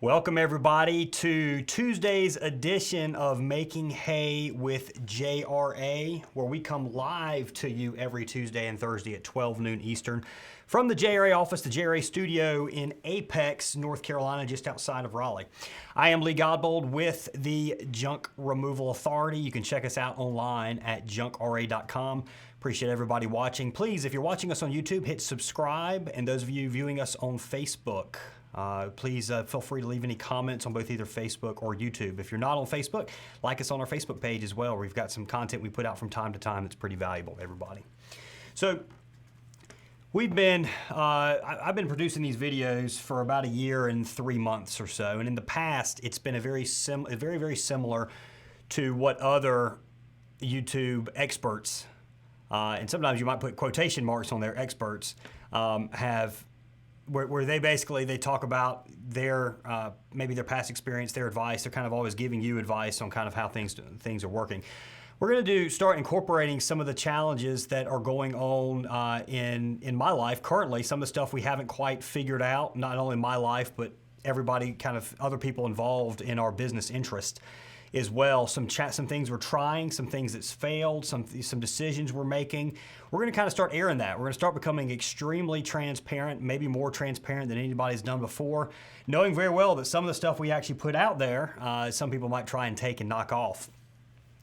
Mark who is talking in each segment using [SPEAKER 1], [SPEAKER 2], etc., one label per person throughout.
[SPEAKER 1] Welcome everybody to Tuesday's edition of Making Hay with JRA, where we come live to you every Tuesday and Thursday at 12 noon Eastern from the JRA office, the JRA studio in Apex, North Carolina, just outside of Raleigh. I am Lee Godbold with the Junk Removal Authority. You can check us out online at junkra.com. Appreciate everybody watching. Please, if you're watching us on YouTube, hit subscribe, and those of you viewing us on Facebook, please feel free to leave any comments on both either Facebook or YouTube. If you're not on Facebook, like us on our Facebook page as well. We've got some content we put out from time to time that's pretty valuable to everybody. So we've been, I've been producing these videos for about a year and 3 months or so, and in the past it's been very similar to what other YouTube experts, and sometimes you might put quotation marks on their experts, have. Where they talk about their maybe their past experience, their advice. They're kind of always giving you advice on kind of how things are working. We're going to start incorporating some of the challenges that are going on in my life currently. Some of the stuff we haven't quite figured out, not only in my life, but everybody, kind of other people involved in our business interest as well. Some things we're trying, some things that's failed, some decisions we're making. We're going to kind of start airing that. We're going to start becoming extremely transparent, maybe more transparent than anybody's done before, knowing very well that some of the stuff we actually put out there, some people might try and take and knock off.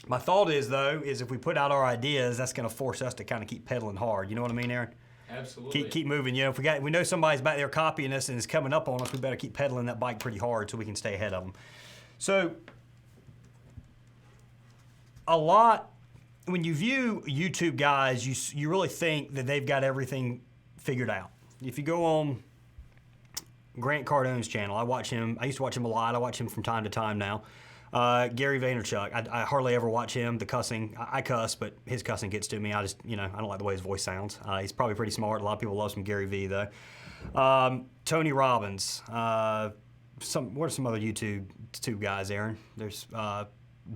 [SPEAKER 1] My thought is, though, is if we put out our ideas, that's going to force us to kind of keep pedaling hard. You know what I mean, Aaron?
[SPEAKER 2] Absolutely.
[SPEAKER 1] Keep moving. You know, if we know somebody's back there copying us and is coming up on us, we better keep pedaling that bike pretty hard so we can stay ahead of them. So a lot, when you view YouTube guys, you really think that they've got everything figured out. If you go on Grant Cardone's channel, I watch him. I used to watch him a lot. I watch him from time to time now. Gary Vaynerchuk, I hardly ever watch him. The cussing, I cuss, but his cussing gets to me. I just, I don't like the way his voice sounds. He's probably pretty smart. A lot of people love some Gary V though. Tony Robbins. What are some other YouTube guys, Aaron? There's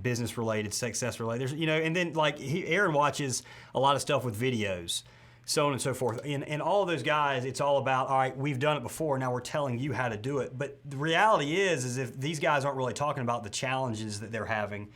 [SPEAKER 1] business related, success related. There's, and then like Aaron watches a lot of stuff with videos, so on and so forth. And all of those guys, it's all about, all right, we've done it before, now we're telling you how to do it. But the reality is if these guys aren't really talking about the challenges that they're having,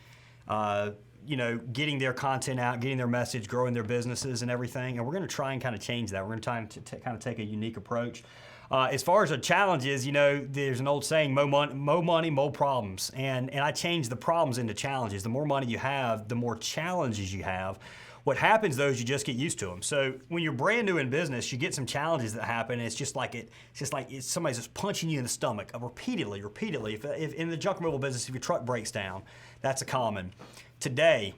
[SPEAKER 1] getting their content out, getting their message, growing their businesses and everything. And we're going to try and kind of change that. We're going to try to kind of take a unique approach. As far as the challenges, there's an old saying, mo money, mo problems. And I change the problems into challenges. The more money you have, the more challenges you have. What happens though is you just get used to them. So when you're brand new in business, you get some challenges that happen. And it's just like somebody's just punching you in the stomach repeatedly. If in the junk removal business, if your truck breaks down, that's a common. Today,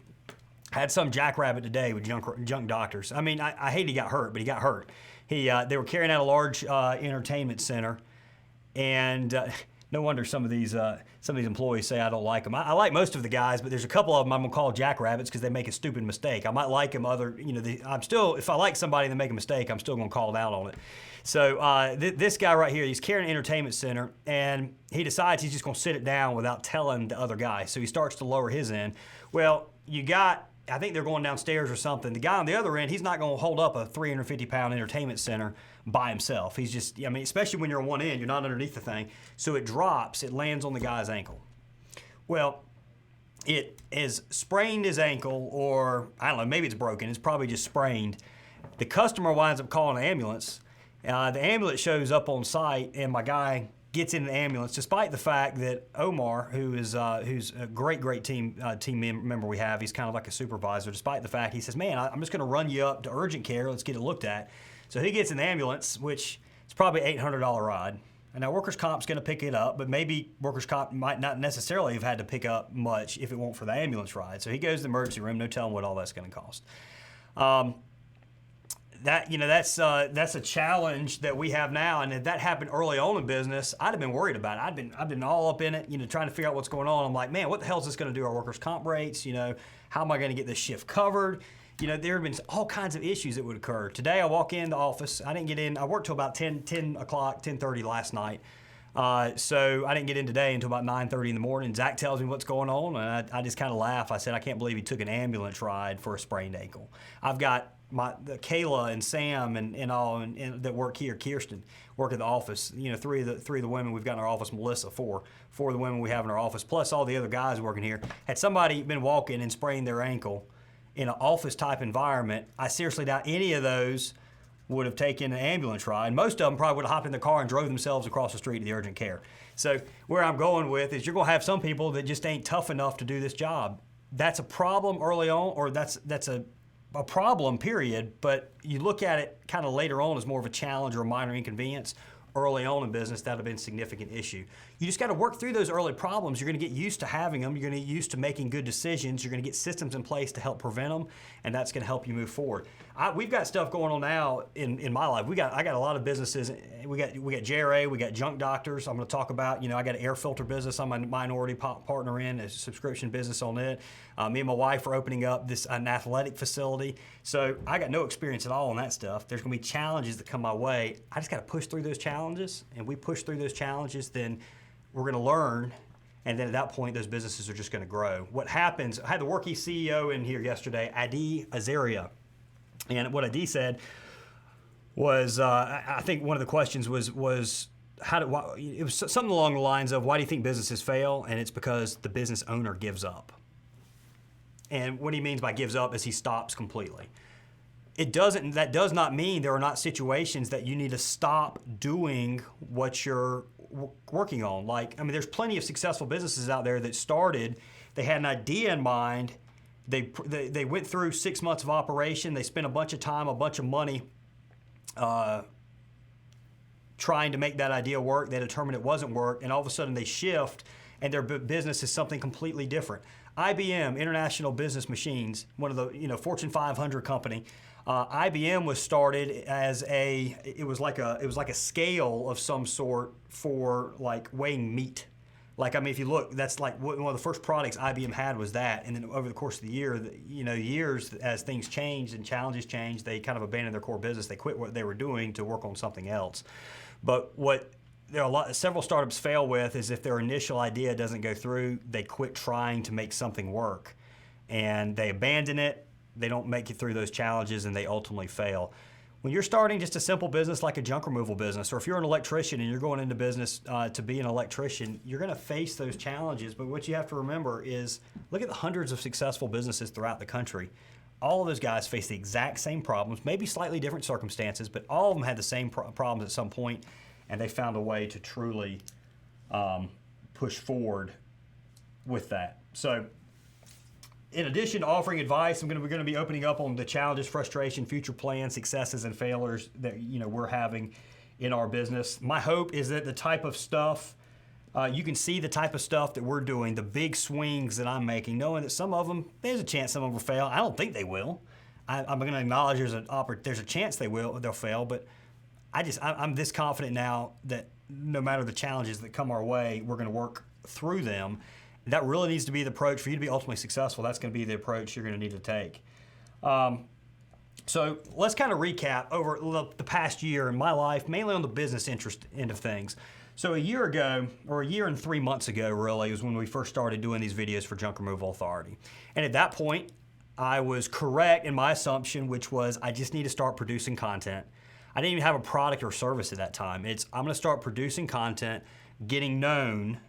[SPEAKER 1] I had some jackrabbit today with junk doctors. I mean, I hate he got hurt, but he got hurt. They were carrying out a large entertainment center, and no wonder some of these employees say I don't like them. I like most of the guys, but there's a couple of them I'm gonna call jackrabbits because they make a stupid mistake. I might like them. If I like somebody and they make a mistake, I'm still gonna call them out on it. So this guy right here, he's carrying an entertainment center, and he decides he's just gonna sit it down without telling the other guy. So he starts to lower his end. Well, I think they're going downstairs or something. The guy on the other end, he's not going to hold up a 350-pound entertainment center by himself. He's just, especially when you're on one end, you're not underneath the thing. So it drops, it lands on the guy's ankle. Well, it has sprained his ankle, or I don't know, maybe it's broken. It's probably just sprained. The customer winds up calling an ambulance. The ambulance shows up on site, and my guy gets in the ambulance, despite the fact that Omar, who's a great team member we have, he's kind of like a supervisor. Despite the fact, he says, "Man, I'm just going to run you up to urgent care. Let's get it looked at." So he gets in the ambulance, which is probably $800 ride. And now workers' comp's going to pick it up, but maybe workers' comp might not necessarily have had to pick up much if it weren't for the ambulance ride. So he goes to the emergency room, no telling what all that's going to cost. That's a challenge that we have now, and if that happened early on in business, I'd have been worried about it. I've been all up in it, trying to figure out what's going on. I'm like, man, what the hell is this going to do our workers' comp rates? How am I going to get this shift covered? There have been all kinds of issues that would occur. Today I walk in the office. I didn't get in. I worked till about 10 o'clock, 10:30 last night. So I didn't get in today until about 9:30 in the morning. Zach tells me what's going on, and I just kind of laugh. I said, I can't believe he took an ambulance ride for a sprained ankle. I've got Kayla and Sam and all that work here, Kirsten, work at the office. You know, three of the women we've got in our office, Melissa, four of the women we have in our office, plus all the other guys working here. Had somebody been walking and sprained their ankle in an office type environment, I seriously doubt any of those would have taken an ambulance ride. Most of them probably would have hopped in their car and drove themselves across the street to the urgent care. So where I'm going with is you're going to have some people that just ain't tough enough to do this job. That's a problem early on, or that's a problem, period, but you look at it kind of later on as more of a challenge or a minor inconvenience. Early on in business, that would have been a significant issue. You just got to work through those early problems. You're going to get used to having them. You're going to get used to making good decisions. You're going to get systems in place to help prevent them, and that's going to help you move forward. We've got stuff going on now in my life. I got a lot of businesses. We got JRA. We got junk doctors. I'm going to talk about. I got an air filter business. I'm a minority partner in a subscription business on it. Me and my wife are opening up an athletic facility. So I got no experience at all on that stuff. There's going to be challenges that come my way. I just got to push through those challenges, and we push through those challenges, then we're going to learn, and then at that point, those businesses are just going to grow. What happens, I had the Workey CEO in here yesterday, Adi Azaria, and what Adi said was, I think one of the questions was it was something along the lines of, why do you think businesses fail? And it's because the business owner gives up. And what he means by gives up is he stops completely. That does not mean there are not situations that you need to stop doing what you're working on. There's plenty of successful businesses out there that started, they had an idea in mind, they went through 6 months of operation, they spent a bunch of time, a bunch of money trying to make that idea work, they determined it wasn't work, and all of a sudden they shift and their business is something completely different. IBM, International Business Machines, one of the Fortune 500 company, IBM was started as it was like a scale of some sort for weighing meat. If you look, that's one of the first products IBM had was that, and then over the course of the years as things changed and challenges changed, they kind of abandoned their core business. They quit what they were doing to work on something else. But what several startups fail with is if their initial idea doesn't go through, they quit trying to make something work, and they abandon it. They don't make it through those challenges, and they ultimately fail. When you're starting just a simple business like a junk removal business, or if you're an electrician and you're going into business to be an electrician, you're going to face those challenges. But what you have to remember is look at the hundreds of successful businesses throughout the country. All of those guys face the exact same problems, maybe slightly different circumstances, but all of them had the same problems at some point, and they found a way to truly push forward with that. So, in addition to offering advice, we're going to be opening up on the challenges, frustration, future plans, successes, and failures that we're having in our business. My hope is that the type of stuff you can see the type of stuff that we're doing, the big swings that I'm making, knowing that some of them, there's a chance some of them will fail. I don't think they will. I'm going to acknowledge there's a chance they'll fail, but I'm this confident now that no matter the challenges that come our way, we're going to work through them. That really needs to be the approach for you to be ultimately successful. That's going to be the approach you're going to need to take. So let's kind of recap over the past year in my life, mainly on the business interest end of things. So a year ago, or a year and 3 months ago, really, was when we first started doing these videos for Junk Removal Authority. And at that point, I was correct in my assumption, which was I just need to start producing content. I didn't even have a product or service at that time. I'm going to start producing content, getting known,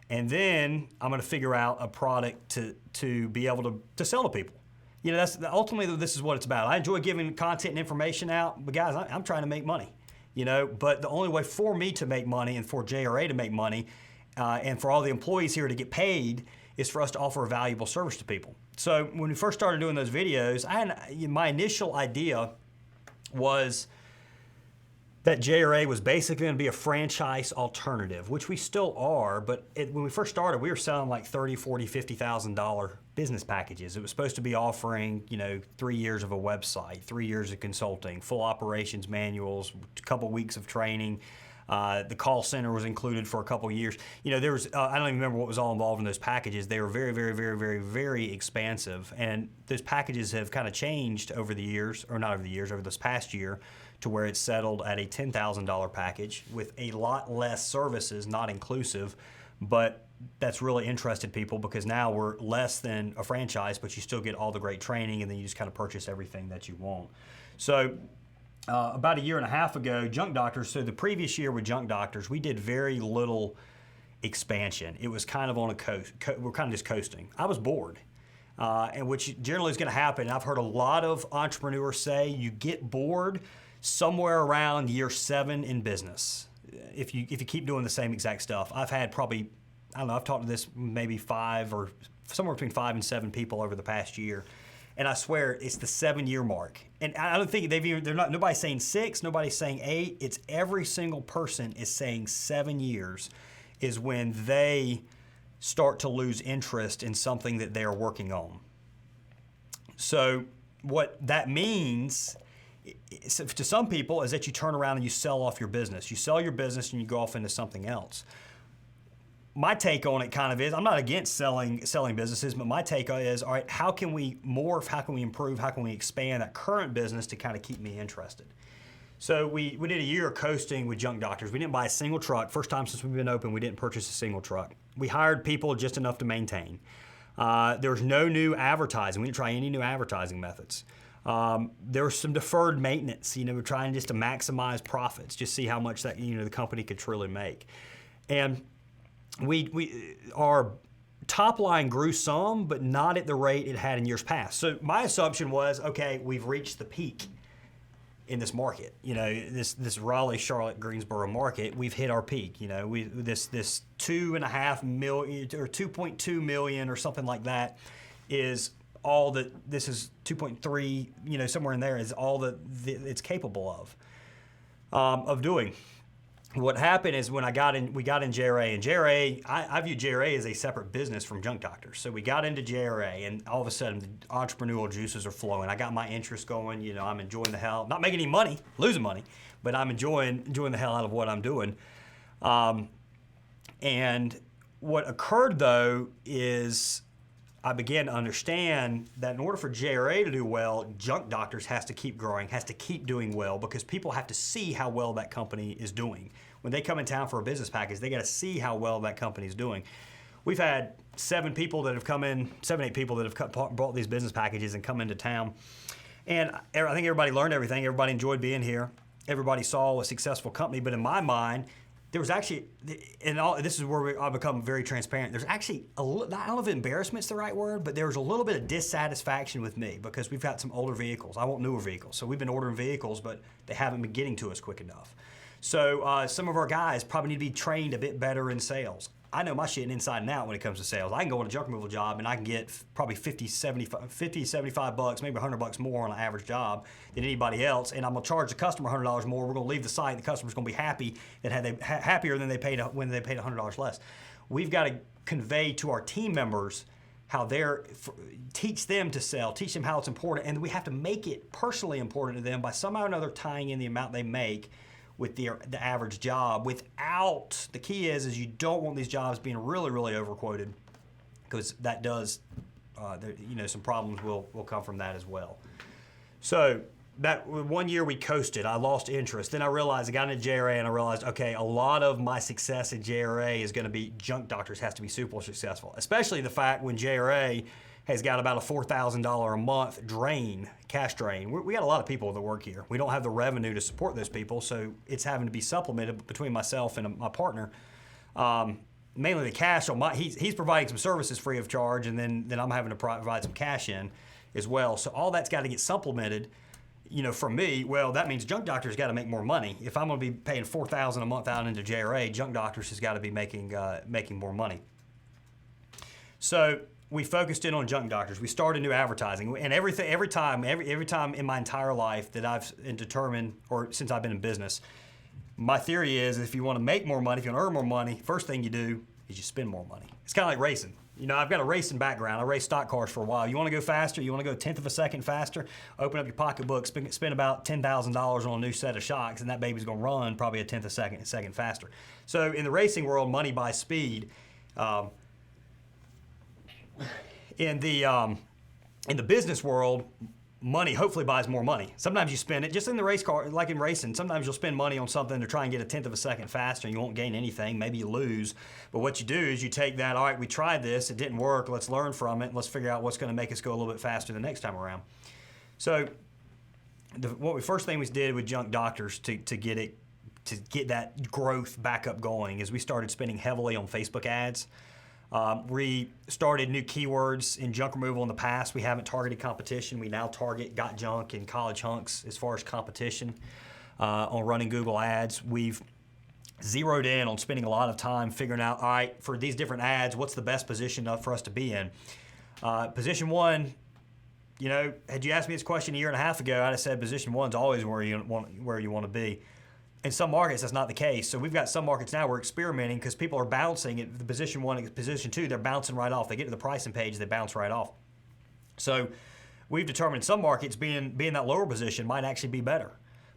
[SPEAKER 1] and then I'm going to figure out a product to be able to sell to people. That's ultimately this is what it's about. I enjoy giving content and information out, but guys, I'm trying to make money. But the only way for me to make money and for JRA to make money and for all the employees here to get paid is for us to offer a valuable service to people. So when we first started doing those videos, my initial idea was that JRA was basically going to be a franchise alternative, which we still are, but when we first started, we were selling like $30,000, $40,000, $50,000 business packages. It was supposed to be offering, 3 years of a website, 3 years of consulting, full operations manuals, a couple weeks of training, The call center was included for a couple of years. You know, there was I don't even remember what was all involved in those packages. They were very, very, very, very, very expansive, and those packages have kind of changed over the years, or not over the years, over this past year, to where it's settled at a $10,000 package with a lot less services, not inclusive, but that's really interested people because now we're less than a franchise, but you still get all the great training, and then you just kind of purchase everything that you want. So about a year and a half ago, Junk Doctors, so the previous year with Junk Doctors, we did very little expansion. It was kind of on a coast. We're kind of just coasting. I was bored, and which generally is going to happen. I've heard a lot of entrepreneurs say you get bored somewhere around year 7 in business if you keep doing the same exact stuff. I've had probably, I don't know, I've talked to this maybe 5 or somewhere between 5 and 7 people over the past year. And I swear it's the 7-year mark. And I don't think nobody's saying 6, nobody's saying 8. It's every single person is saying 7 years is when they start to lose interest in something that they are working on. So what that means to some people is that you turn around and you sell off your business. You sell your business and you go off into something else. My take on it kind of is, I'm not against selling businesses, but my take is, all right, how can we morph, how can we improve, how can we expand that current business to kind of keep me interested? So we did a year of coasting with Junk Doctors. We didn't buy a single truck. First time since we've been open, we didn't purchase a single truck. We hired people just enough to maintain. There was no new advertising. We didn't try any new advertising methods. There was some deferred maintenance. You know, we're trying just to maximize profits, just see how much that, you know, the company could truly make. And our top line grew some, but not at the rate it had in years past. So my assumption was, okay, we've reached the peak in this market. You know, this Raleigh, Charlotte, Greensboro market, we've hit our peak. You know, this 2.5 million or 2.2 million or something like that is all that. This is 2.3. You know, somewhere in there is all that it's capable of doing. What happened is when we got in JRA, and JRA, I view JRA as a separate business from Junk Doctors. So we got into JRA, and all of a sudden, the entrepreneurial juices are flowing. I got my interest going. You know, I'm enjoying the hell, not making any money, losing money, but I'm enjoying the hell out of what I'm doing. And what occurred though is I began to understand that in order for JRA to do well, Junk Doctors has to keep growing, has to keep doing well, because people have to see how well that company is doing. When they come in town for a business package, they got to see how well that company is doing. We've had 7 8 people that have brought these business packages and come into town. And I think everybody learned everything. Everybody enjoyed being here. Everybody saw a successful company. But in my mind, there was actually, this is where I become very transparent. There's actually I don't know if embarrassment's the right word, but there was a little bit of dissatisfaction with me because we've got some older vehicles. I want newer vehicles. So we've been ordering vehicles, but they haven't been getting to us quick enough. So some of our guys probably need to be trained a bit better in sales. I know my shit inside and out when it comes to sales. I can go on a junk removal job and I can get probably 50, 75 bucks, maybe $100 more on an average job than anybody else. And I'm gonna charge the customer $100 more. We're gonna leave the site. The customer's gonna be happy happier than they paid when they paid $100 less. We've got to convey to our team members how teach them to sell, teach them how it's important, and we have to make it personally important to them by somehow or another tying in the amount they make with the average job. Without, the key is you don't want these jobs being really, really overquoted, because that does, some problems will come from that as well. So that 1 year we coasted, I lost interest. Then I realized, I got into JRA and I realized, okay, a lot of my success at JRA is gonna be Junk Doctors has to be super successful, especially the fact when JRA has got about a $4,000 a month cash drain. We got a lot of people that work here. We don't have the revenue to support those people, so it's having to be supplemented between myself and my partner. Mainly the cash he's providing some services free of charge, and then I'm having to provide some cash in as well. So all that's got to get supplemented. You know, from me, well, that means Junk Doctors got to make more money. If I'm going to be paying $4,000 a month out into JRA, Junk Doctors has got to be making more money. So we focused in on Junk Doctors. We started new advertising, and every time in my entire life that I've determined, or since I've been in business, my theory is if you want to make more money, if you want to earn more money, first thing you do is you spend more money. It's kind of like racing. I've got a racing background. I raced stock cars for a while. You want to go faster? You want to go 1/10 of a second faster? Open up your pocketbook, spend about $10,000 on a new set of shocks, and that baby's going to run probably 1/10 of a second faster. So in the racing world, money buys speed. In the business world, money hopefully buys more money. Sometimes you spend it, just in the race car, like in racing, sometimes you'll spend money on something to try and get 1/10 of a second faster, and you won't gain anything. Maybe you lose. But what you do is you take that, all right, we tried this, it didn't work, let's learn from it, and let's figure out what's going to make us go a little bit faster the next time around. So first thing we did with Junk Doctors to get that growth back up going is we started spending heavily on Facebook ads. We started new keywords in junk removal in the past. We haven't targeted competition. We now target got junk and college hunks as far as competition on running Google ads. We've zeroed in on spending a lot of time figuring out, all right, for these different ads, what's the best position for us to be in? Position one, had you asked me this question a year and a half ago, I'd have said position one's always where you want to be. In some markets, that's not the case. So we've got some markets now we're experimenting because people are bouncing at the position one and position two. They're bouncing right off. They get to the pricing page, they bounce right off. So we've determined some markets being that lower position might actually be better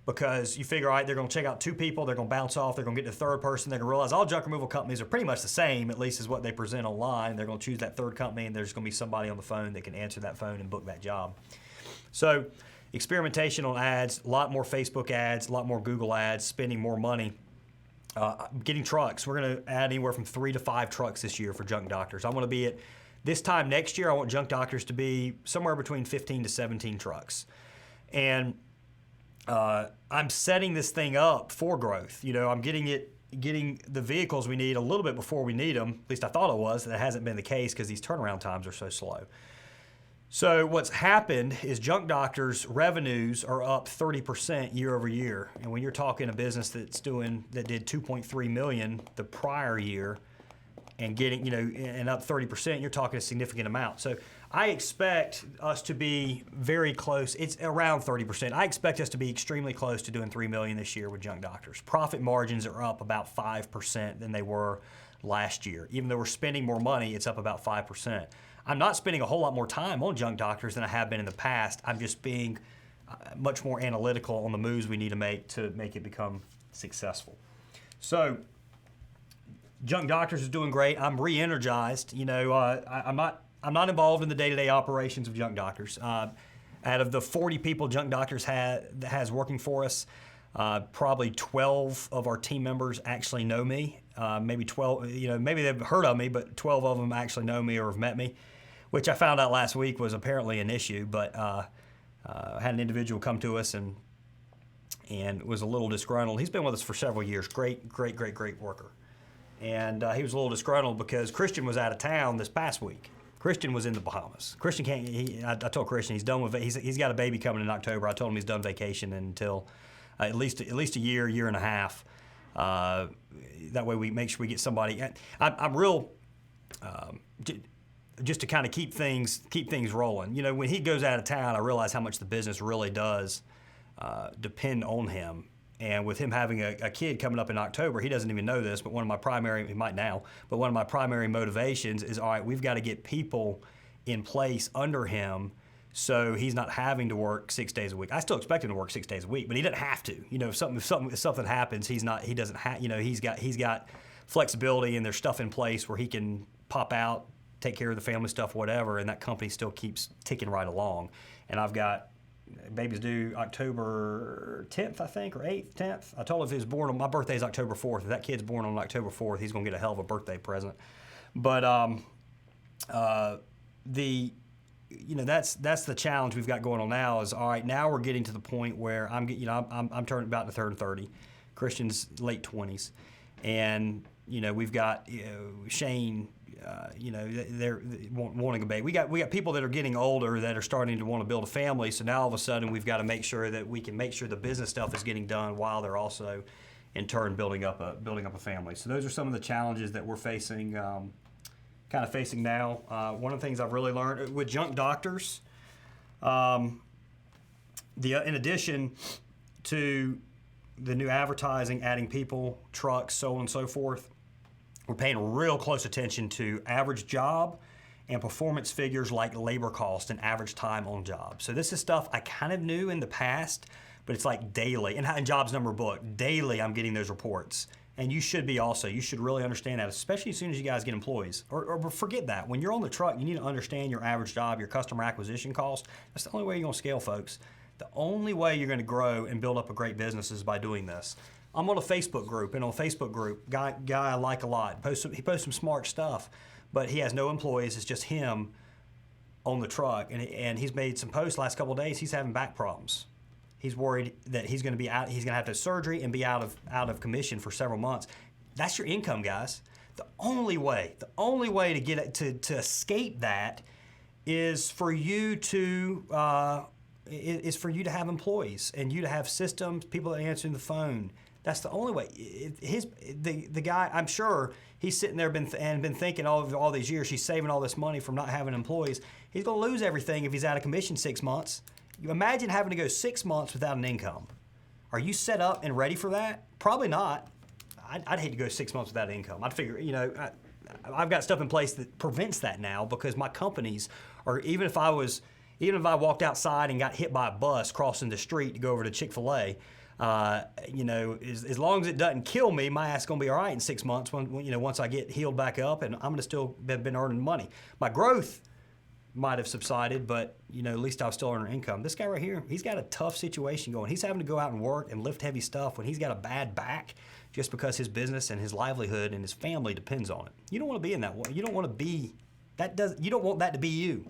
[SPEAKER 1] because you figure, all right, they're going to check out two people, they're going to bounce off, they're going to get to the third person, they're going to realize all junk removal companies are pretty much the same, at least as what they present online. They're going to choose that third company, and there's going to be somebody on the phone that can answer that phone and book that job. So experimentation on ads, a lot more Facebook ads, a lot more Google ads, spending more money. Getting trucks. We're going to add anywhere from 3 to 5 trucks this year for Junk Doctors. I want to be at this time next year, I want Junk Doctors to be somewhere between 15 to 17 trucks. And I'm setting this thing up for growth. I'm getting the vehicles we need a little bit before we need them. At least I thought it was. That hasn't been the case because these turnaround times are so slow. So what's happened is Junk Doctors revenues are up 30% year over year. And when you're talking a business that did 2.3 million the prior year and getting, and up 30%, you're talking a significant amount. So I expect us to be very close. It's around 30%. I expect us to be extremely close to doing 3 million this year with Junk Doctors. Profit margins are up about 5% than they were last year. Even though we're spending more money, it's up about 5%. I'm not spending a whole lot more time on Junk Doctors than I have been in the past. I'm just being much more analytical on the moves we need to make it become successful. So Junk Doctors is doing great. I'm re-energized. I'm not involved in the day-to-day operations of Junk Doctors. Out of the 40 people Junk Doctors has working for us, probably 12 of our team members actually know me. Maybe 12, maybe they've heard of me, but 12 of them actually know me or have met me, which I found out last week was apparently an issue. But I had an individual come to us and was a little disgruntled. He's been with us for several years. Great worker. And he was a little disgruntled because Christian was out of town this past week. Christian was in the Bahamas. Christian can't. I told Christian he's done with. He's got a baby coming in October. I told him he's done vacation until at least a year and a half. That way we make sure we get somebody. I'm real. Just to kind of keep things rolling. When he goes out of town, I realize how much the business really does depend on him. And with him having a kid coming up in October, he doesn't even know this, but he might now, but one of my primary motivations is, all right, we've got to get people in place under him so he's not having to work 6 days a week. I still expect him to work 6 days a week, but he doesn't have to. If something happens, he's got flexibility and there's stuff in place where he can pop out, take care of the family stuff, whatever, and that company still keeps ticking right along. And I've got baby's due October 10th, I think, or 8th, 10th. I told him if he was born on my birthday's October 4th. If that kid's born on October 4th, he's going to get a hell of a birthday present. But that's the challenge we've got going on now. Is all right. Now we're getting to the point where I'm turning about to turn 30. Christian's late 20s, and we've got Shane. They're wanting a baby. We got people that are getting older that are starting to want to build a family. So now all of a sudden we've got to make sure that we can make sure the business stuff is getting done while they're also, in turn, building up a family. So those are some of the challenges that we're facing, now. One of the things I've really learned with Junk Doctors, in addition to the new advertising, adding people, trucks, so on and so forth. We're paying real close attention to average job and performance figures like labor cost and average time on job. So this is stuff I kind of knew in the past, but it's like daily. And jobs number booked, daily I'm getting those reports. And you should be also. You should really understand that, especially as soon as you guys get employees. Or forget that. When you're on the truck, you need to understand your average job, your customer acquisition cost. That's the only way you're going to scale, folks. The only way you're going to grow and build up a great business is by doing this. I'm on a Facebook group, and on a Facebook group, guy I like a lot. He posts some smart stuff, but he has no employees. It's just him on the truck, and he's made some posts the last couple of days. He's having back problems. He's worried that he's going to be out. He's going to have to have surgery and be out of commission for several months. That's your income, guys. The only way to get it, to escape that is for you to have employees and you to have systems, people that answer the phone. That's the only way. The guy, I'm sure he's sitting there been thinking all these years he's saving all this money from not having employees. He's going to lose everything if he's out of commission 6 months. You imagine having to go 6 months without an income. Are you set up and ready for that? Probably not. I'd hate to go 6 months without income. I'd figure, I've got stuff in place that prevents that now because my companies are, even if I walked outside and got hit by a bus crossing the street to go over to Chick-fil-A, as long as it doesn't kill me, my ass is going to be all right in 6 months once I get healed back up, and I'm going to still have been earning money. My growth might have subsided, but at least I was still earning income. This guy right here, he's got a tough situation going. He's having to go out and work and lift heavy stuff when he's got a bad back just because his business and his livelihood and his family depends on it. You don't want to be in that way. You don't want to be you don't want that to be you.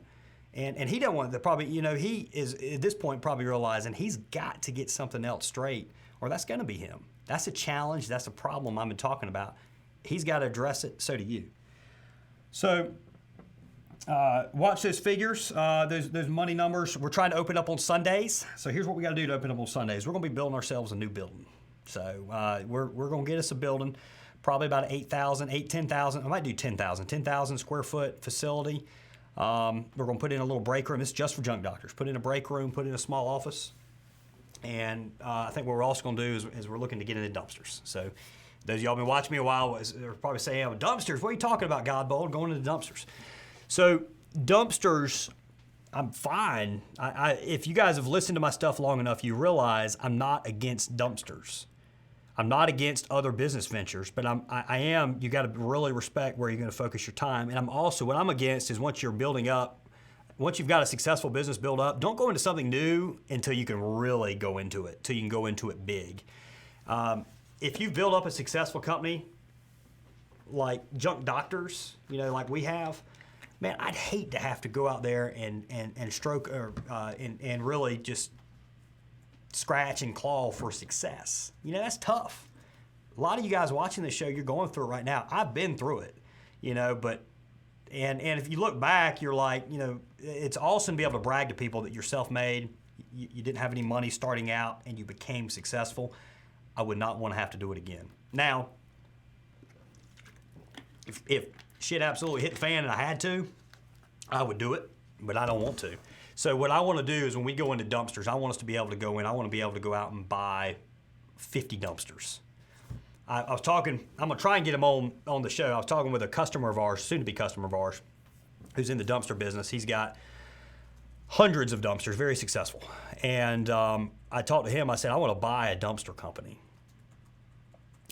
[SPEAKER 1] And he don't want that. Probably, he is at this point probably realizing he's got to get something else straight, or that's going to be him. That's a challenge. That's a problem I've been talking about. He's got to address it. So do you. So watch those figures, those money numbers. We're trying to open up on Sundays. So here's what we got to do to open up on Sundays. We're going to be building ourselves a new building. So we're going to get us a building, probably about 10,000. I might do 10,000 square foot facility. We're going to put in a little break room. This is just for junk doctors. Put in a break room, put in a small office. And I think what we're also going to do is we're looking to get into dumpsters. So those of y'all been watching me a while, they're probably saying, oh, dumpsters, what are you talking about, Godbold, going into dumpsters? So dumpsters, I'm fine. If you guys have listened to my stuff long enough, you realize I'm not against dumpsters. I'm not against other business ventures, but I am, you got to really respect where you're going to focus your time. And I'm also, what I'm against is once you've got a successful business built up, don't go into something new until you can really go into it, till you can go into it big. If you've built up a successful company like Junk Doctors, like we have, man, I'd hate to have to go out there and stroke and really just scratch and claw for success. That's tough. A lot of you guys watching this show, you're going through it right now. I've been through it, but if you look back, you're like, it's awesome to be able to brag to people that you're self-made, you didn't have any money starting out, and you became successful. I would not want to have to do it again. Now, if shit absolutely hit the fan and I had to, I would do it, but I don't want to. So what I want to do is when we go into dumpsters, I want us to be able to go in. I want to be able to go out and buy 50 dumpsters. I was talking, I'm going to try and get him on the show. I was talking with a customer of ours, soon-to-be customer of ours, who's in the dumpster business. He's got hundreds of dumpsters, very successful. And I talked to him. I said, I want to buy a dumpster company.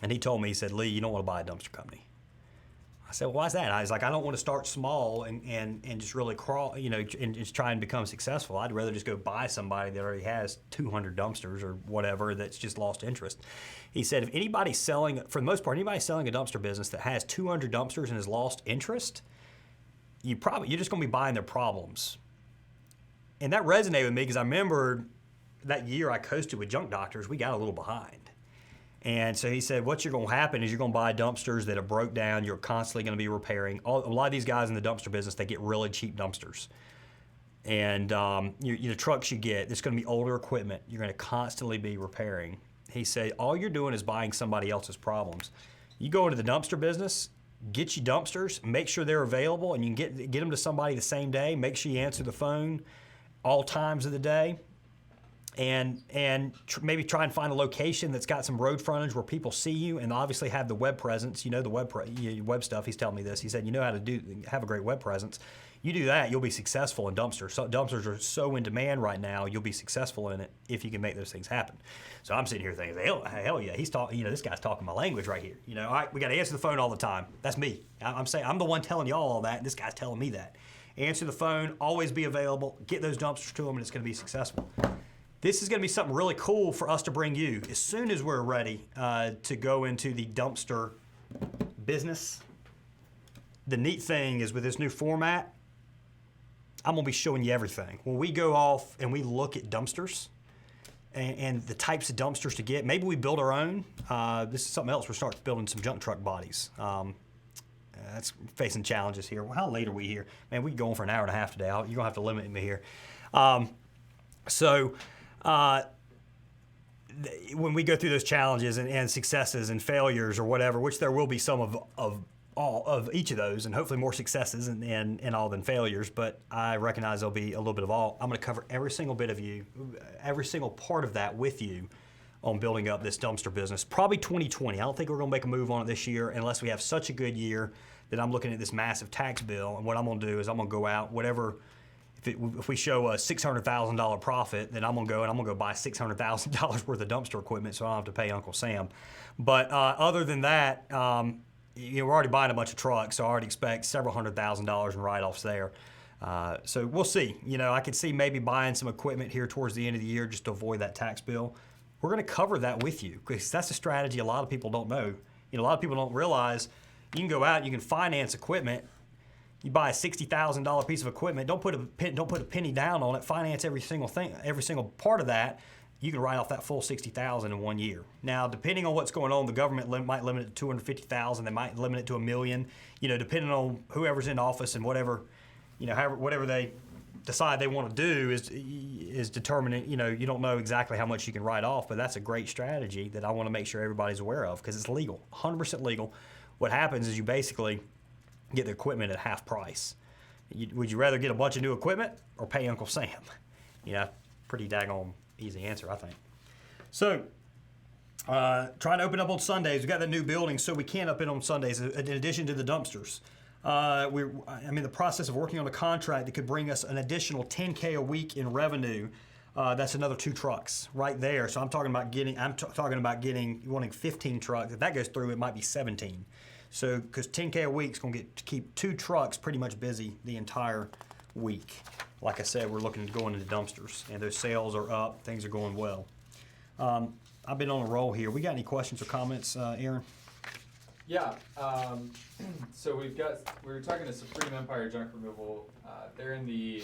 [SPEAKER 1] And he told me, he said, Lee, you don't want to buy a dumpster company. I said, well, why is that? I was like, I don't want to start small and just really crawl, and just try and become successful. I'd rather just go buy somebody that already has 200 dumpsters or whatever that's just lost interest. He said, if anybody's selling, for the most part, anybody's selling a dumpster business that has 200 dumpsters and has lost interest, you're just going to be buying their problems. And that resonated with me because I remember that year I coasted with Junk Doctors, we got a little behind. And so he said, what's going to happen is you're going to buy dumpsters that are broke down. You're constantly going to be repairing. A lot of these guys in the dumpster business, they get really cheap dumpsters. And the trucks you get, it's going to be older equipment. You're going to constantly be repairing. He said, all you're doing is buying somebody else's problems. You go into the dumpster business, get you dumpsters, make sure they're available, and you can get them to somebody the same day. Make sure you answer the phone all times of the day. maybe try and find a location that's got some road frontage where people see you, and obviously have the web presence. You know, the web stuff. He's telling me this. He said, you know how to have a great web presence. You do that, you'll be successful in dumpsters. So dumpsters are so in demand right now. You'll be successful in it if you can make those things happen. So I'm sitting here thinking, hell yeah, he's talking. You know, this guy's talking my language right here. You know, all right, we got to answer the phone all the time. That's me. I'm saying I'm the one telling y'all all that, and this guy's telling me that. Answer the phone, always be available, get those dumpsters to them, and it's going to be successful. This is going to be something really cool for us to bring you as soon as we're ready to go into the dumpster business. The neat thing is with this new format, I'm going to be showing you everything. When we go off and we look at dumpsters and the types of dumpsters to get, maybe we build our own. This is something else. We're starting building some junk truck bodies. That's facing challenges here. Well, how late are we here? Man, we can go on for an hour and a half today. You're going to have to limit me here. When we go through those challenges and successes and failures or whatever, which there will be some of each of those, and hopefully more successes and all than failures, but I recognize there'll be a little bit of all. I'm going to cover every single bit of every single part of that with you on building up this dumpster business. Probably 2020. I don't think we're going to make a move on it this year unless we have such a good year that I'm looking at this massive tax bill, and what I'm going to do is I'm going to go out, whatever. If we show a $600,000 profit, then I'm going to go buy $600,000 worth of dumpster equipment so I don't have to pay Uncle Sam. But other than that, we're already buying a bunch of trucks, so I already expect several $100,000 in write-offs there. So we'll see. You know, I could see maybe buying some equipment here towards the end of the year just to avoid that tax bill. We're going to cover that with you because that's a strategy a lot of people don't know. You know, a lot of people don't realize you can go out and you can finance equipment. You buy a $60,000 piece of equipment. Don't put a penny down on it. Finance every single thing, every single part of that. You can write off that full $60,000 in 1 year. Now, depending on what's going on, the government might limit it to $250,000. They might limit it to $1 million. You know, depending on whoever's in office and whatever, you know, whatever they decide they want to do is determining. You know, you don't know exactly how much you can write off, but that's a great strategy that I want to make sure everybody's aware of because it's legal, 100% legal. What happens is you basically get the equipment at half price. Would you rather get a bunch of new equipment or pay Uncle Sam? You know, pretty daggone easy answer, I think. So, trying to open up on Sundays. We got the new building, so we can't open on Sundays in addition to the dumpsters. I'm in the process of working on a contract that could bring us an additional $10K a week in revenue. That's another 2 trucks right there. So I'm talking about wanting 15 trucks. If that goes through, it might be 17. So, because $10K a week is going to keep 2 trucks pretty much busy the entire week. Like I said, we're looking to go into dumpsters, and those sales are up. Things are going well. I've been on a roll here. We got any questions or comments, Aaron?
[SPEAKER 2] Yeah. So we were talking to Supreme Empire Junk Removal. They're in the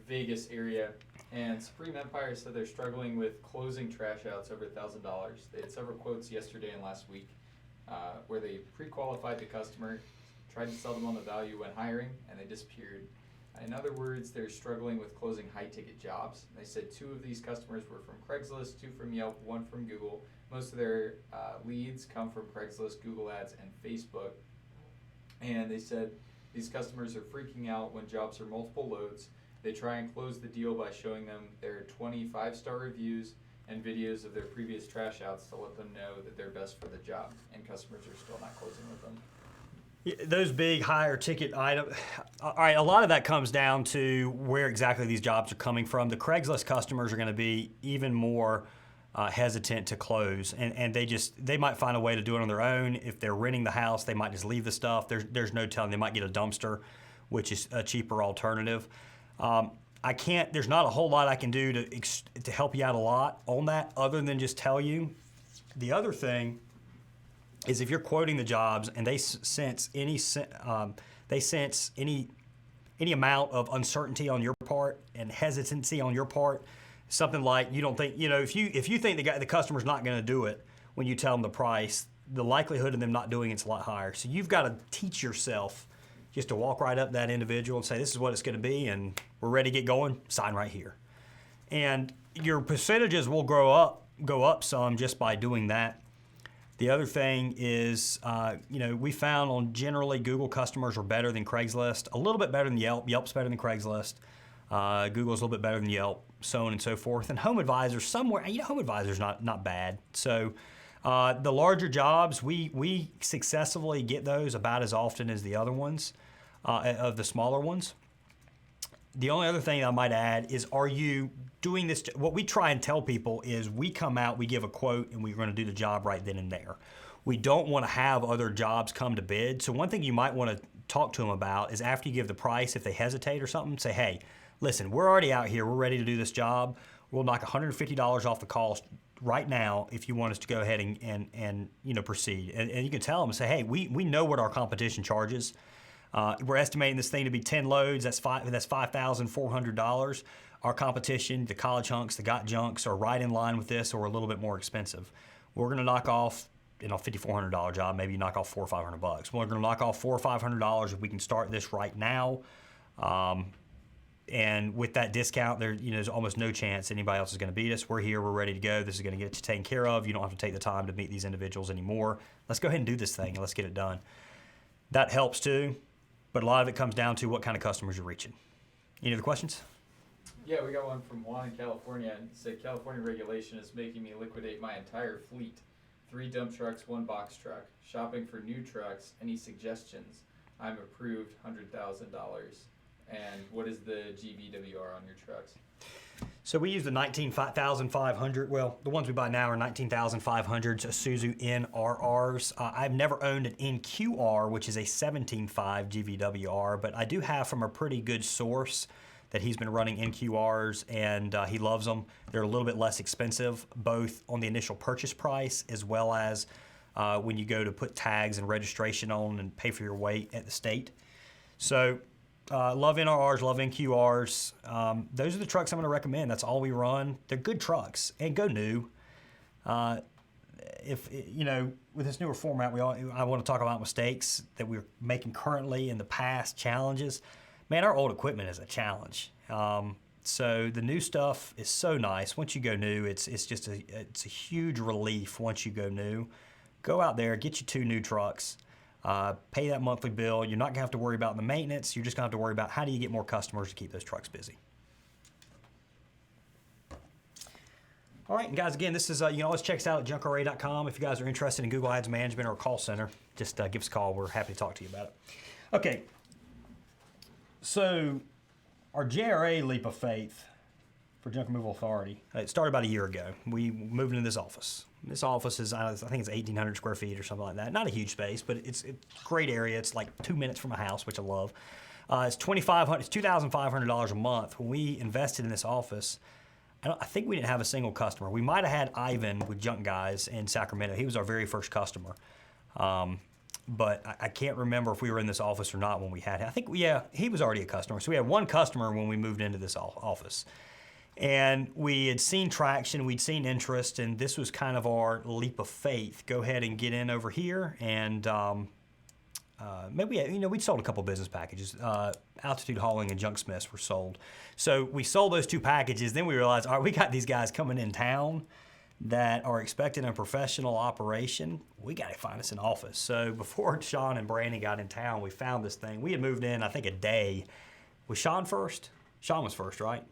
[SPEAKER 2] Vegas area, and Supreme Empire said they're struggling with closing trash outs over $1,000. They had several quotes yesterday and last week. Where they pre-qualified the customer, tried to sell them on the value when hiring, and they disappeared. In other words, they're struggling with closing high-ticket jobs. They said 2 of these customers were from Craigslist, 2 from Yelp, 1 from Google. Most of their leads come from Craigslist, Google Ads, and Facebook. And they said these customers are freaking out when jobs are multiple loads. They try and close the deal by showing them their 25-star reviews and videos of their previous trash outs to let them know that they're best for the job, and customers are still not closing with them.
[SPEAKER 1] Yeah, those big higher ticket items. All right, a lot of that comes down to where exactly these jobs are coming from. The Craigslist customers are going to be even more hesitant to close, and they might find a way to do it on their own. If they're renting the house, they might just leave the stuff. There's no telling. They might get a dumpster, which is a cheaper alternative. There's not a whole lot I can do to help you out a lot on that other than just tell you. The other thing is if you're quoting the jobs and they sense any amount of uncertainty on your part and hesitancy on your part, something like you don't think, if you think the customer's not going to do it when you tell them the price, the likelihood of them not doing it's a lot higher. So you've got to teach yourself just to walk right up to that individual and say, this is what it's going to be, and we're ready to get going, sign right here. And your percentages will go up some just by doing that. The other thing is, we found on generally Google customers are better than Craigslist, a little bit better than Yelp. Yelp's better than Craigslist. Google's a little bit better than Yelp. so on and so forth. And Home Advisor somewhere, Home Advisor's not bad. So the larger jobs, we successfully get those about as often as the other ones, of the smaller ones. The only other thing I might add is, are you doing this? What we try and tell people is we come out, we give a quote, and we're going to do the job right then and there. We don't want to have other jobs come to bid. So one thing you might want to talk to them about is, after you give the price, if they hesitate or something, say, hey, listen, we're already out here. We're ready to do this job. We'll knock $150 off the cost right now if you want us to go ahead and proceed. And you can tell them, say, hey, we know what our competition charges. We're estimating this thing to be 10 loads. That's $5,400. Our competition, the college hunks, the got junks, are right in line with this, or a little bit more expensive. We're going to knock off, $5,400 job. Maybe you knock off $400 or $500. We're going to knock off $400 or $500 if we can start this right now. And with that discount, there's almost no chance anybody else is going to beat us. We're here. We're ready to go. This is going to get you taken care of. You don't have to take the time to meet these individuals anymore. Let's go ahead and do this thing, and let's get it done. That helps too. But a lot of it comes down to what kind of customers you're reaching. Any other questions?
[SPEAKER 2] Yeah, we got one from Juan in California. And said, California regulation is making me liquidate my entire fleet. 3 dump trucks, 1 box truck. Shopping for new trucks. Any suggestions? I'm approved $100,000. And what is the GVWR on your trucks?
[SPEAKER 1] So we use the 19,500. Well, the ones we buy now are 19,500s, Isuzu NRRs. I've never owned an NQR, which is a 17.5 GVWR, but I do have from a pretty good source that he's been running NQRs, and he loves them. They're a little bit less expensive, both on the initial purchase price as well as when you go to put tags and registration on and pay for your weight at the state. So love NRRs, love NQRs. Those are the trucks I'm going to recommend. That's all we run. They're good trucks, and go new. With this newer format, I want to talk about mistakes that we're making currently in the past, challenges. Man, our old equipment is a challenge. So the new stuff is so nice. Once you go new, it's a huge relief. Once you go new, go out there, get you 2 new trucks. Pay that monthly bill. You're not going to have to worry about the maintenance. You're just going to have to worry about how do you get more customers to keep those trucks busy. All right, and guys, again, this is you can always check us out at JRA.com. If you guys are interested in Google Ads management or a call center, just give us a call. We're happy to talk to you about it. Okay, so our JRA leap of faith for Junk Removal Authority, it started about a year ago. We moved into this office. This office is, I think it's 1,800 square feet or something like that. Not a huge space, but it's a great area. It's like 2 minutes from my house, which I love. It's $2,500 a month. When we invested in this office, I think we didn't have a single customer. We might have had Ivan with Junk Guys in Sacramento. He was our very first customer. But I can't remember if we were in this office or not when we had him. I think, he was already a customer. So we had 1 customer when we moved into this office. And we had seen traction, we'd seen interest, and this was kind of our leap of faith. Go ahead and get in over here, and maybe, we'd sold a couple business packages. Altitude Hauling and Junk Smiths were sold. So we sold those 2 packages, then we realized, all right, we got these guys coming in town that are expecting a professional operation. We got to find us an office. So before Sean and Brandon got in town, we found this thing. We had moved in, I think, a day. Was Sean first? Sean was first, right?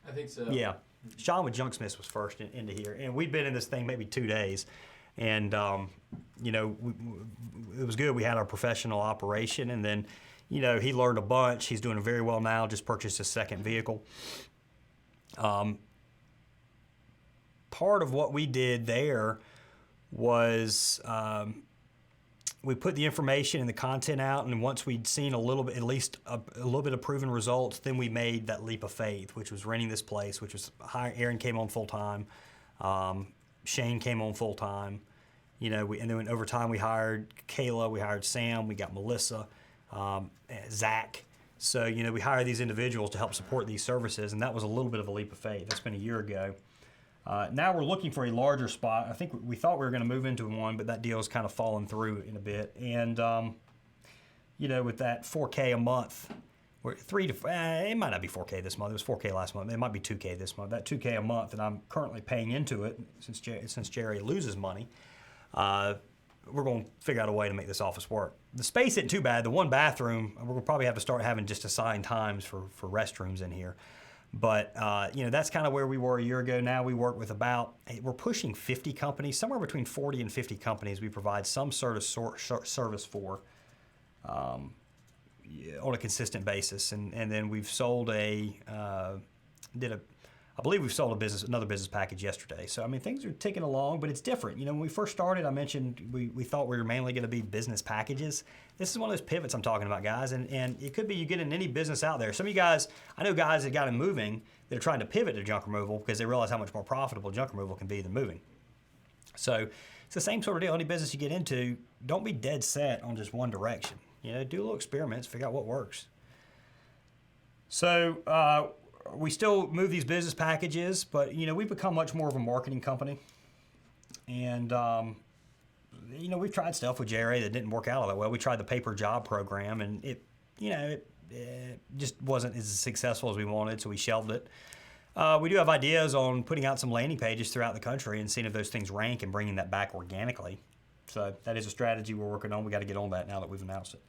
[SPEAKER 2] I think so.
[SPEAKER 1] Yeah. Sean with Junk Smiths was first into here. And we'd been in this thing maybe 2 days. And, it was good. We had our professional operation. And then, he learned a bunch. He's doing very well now. Just purchased his 2nd vehicle. Part of what we did there was we put the information and the content out, and once we'd seen a little bit, at least a little bit of proven results, then we made that leap of faith, which was renting this place, which was Aaron came on full time, Shane came on full time, and then over time we hired Kayla, we hired Sam, we got Melissa, Zach. So we hired these individuals to help support these services, and that was a little bit of a leap of faith. That's been a year ago. Now we're looking for a larger spot. I think we thought we were going to move into one, but that deal's kind of fallen through in a bit. And, with that $4K a month, it might not be $4K this month. It was $4K last month. It might be $2K this month. That $2K a month that I'm currently paying into it, since JRA loses money, we're going to figure out a way to make this office work. The space isn't too bad. The 1 bathroom, we're going to probably have to start having just assigned times for restrooms in here. But that's kind of where we were a year ago. Now we work with we're pushing 50 companies, somewhere between 40 and 50 companies. We provide some sort of service for on a consistent basis, and then we've sold I believe we've sold another business package yesterday. So, I mean, things are ticking along, but it's different. When we first started, I mentioned we thought we were mainly going to be business packages. This is one of those pivots I'm talking about, guys, and it could be you get in any business out there. Some of you guys, I know guys that got them moving that are trying to pivot to junk removal because they realize how much more profitable junk removal can be than moving. So, it's the same sort of deal. Any business you get into, don't be dead set on just one direction. Do a little experiments, figure out what works. So, we still move these business packages, but we've become much more of a marketing company, and we've tried stuff with JRA that didn't work out all that well. We tried the paper job program, and it just wasn't as successful as we wanted, so we shelved it. We do have ideas on putting out some landing pages throughout the country and seeing if those things rank and bringing that back organically. So that is a strategy we're working on. We got to get on that now that we've announced it.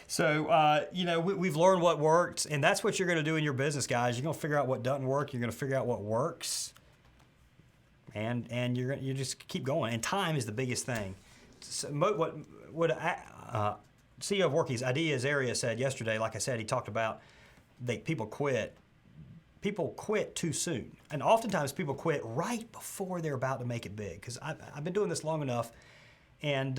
[SPEAKER 1] So, we've learned what worked, and that's what you're going to do in your business, guys. You're going to figure out what doesn't work. You're going to figure out what works, and you just keep going. And time is the biggest thing. So what CEO of Workies, Ideas Area, said yesterday, like I said, he talked about people quit. People quit too soon, and oftentimes people quit right before they're about to make it big. Because I've been doing this long enough, and